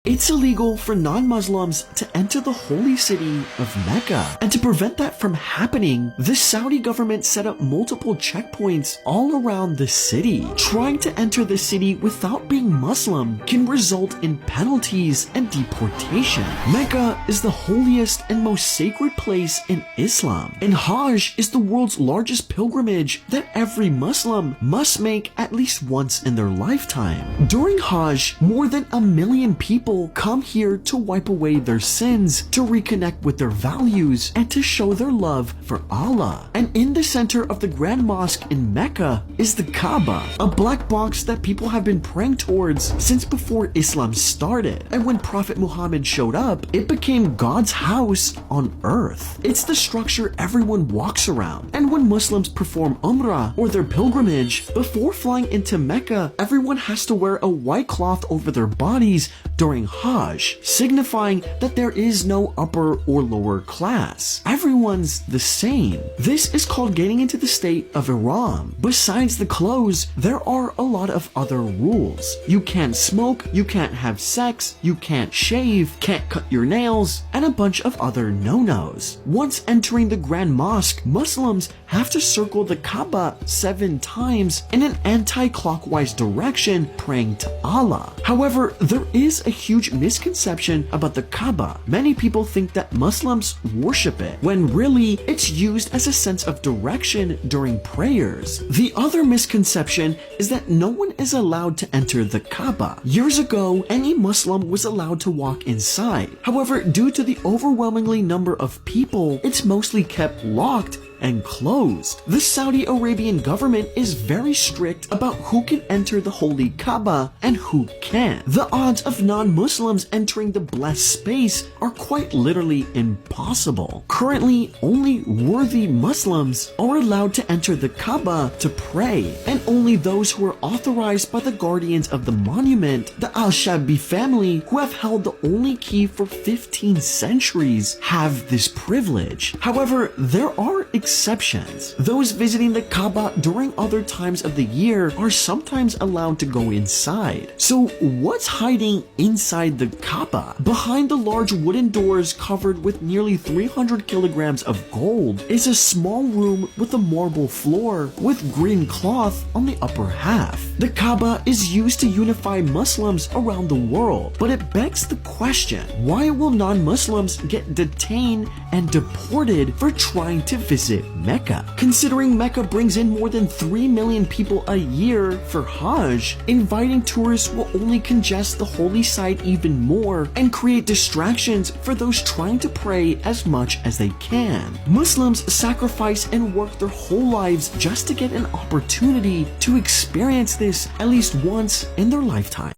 It's illegal for non-Muslims to enter the holy city of Mecca. And to prevent that from happening, the Saudi government set up multiple checkpoints all around the city. Trying to enter the city without being Muslim can result in penalties and deportation. Mecca is the holiest and most sacred place in Islam, and Hajj is the world's largest pilgrimage that every Muslim must make at least once in their lifetime. During Hajj, more than 1 million people come here to wipe away their sins, to reconnect with their values, and to show their love for Allah. And in the center of the Grand Mosque in Mecca is the Kaaba, a black box that people have been praying towards since before Islam started. And when Prophet Muhammad showed up, it became God's house on earth. It's the structure everyone walks around. And when Muslims perform Umrah or their pilgrimage, before flying into Mecca, everyone has to wear a white cloth over their bodies during Hajj, signifying that there is no upper or lower class. Everyone's the same. This is called getting into the state of Ihram. Besides the clothes, there are a lot of other rules. You can't smoke, you can't have sex, you can't shave, can't cut your nails, and a bunch of other no-nos. Once entering the Grand Mosque, Muslims have to circle the Kaaba 7 times in an anti-clockwise direction, praying to Allah. However, there is a huge misconception about the Kaaba. Many people think that Muslims worship it, when really it's used as a sense of direction during prayers. The other misconception is that no one is allowed to enter the Kaaba. Years ago, any Muslim was allowed to walk inside. However, due to the overwhelmingly number of people, it's mostly kept locked and closed. The Saudi Arabian government is very strict about who can enter the holy Kaaba and who can't. The odds of non-Muslims entering the blessed space are quite literally impossible. Currently, only worthy Muslims are allowed to enter the Kaaba to pray, and only those who are authorized by the guardians of the monument, the Al-Shabi family, who have held the only key for 15 centuries, have this privilege. However, there are exceptions. Those visiting the Kaaba during other times of the year are sometimes allowed to go inside. So what's hiding inside the Kaaba? Behind the large wooden doors covered with nearly 300 kilograms of gold is a small room with a marble floor with green cloth on the upper half. The Kaaba is used to unify Muslims around the world, but it begs the question, why will non-Muslims get detained and deported for trying to visit Mecca? Considering Mecca brings in more than 3 million people a year for Hajj, inviting tourists will only congest the holy site even more and create distractions for those trying to pray as much as they can. Muslims sacrifice and work their whole lives just to get an opportunity to experience this at least once in their lifetime.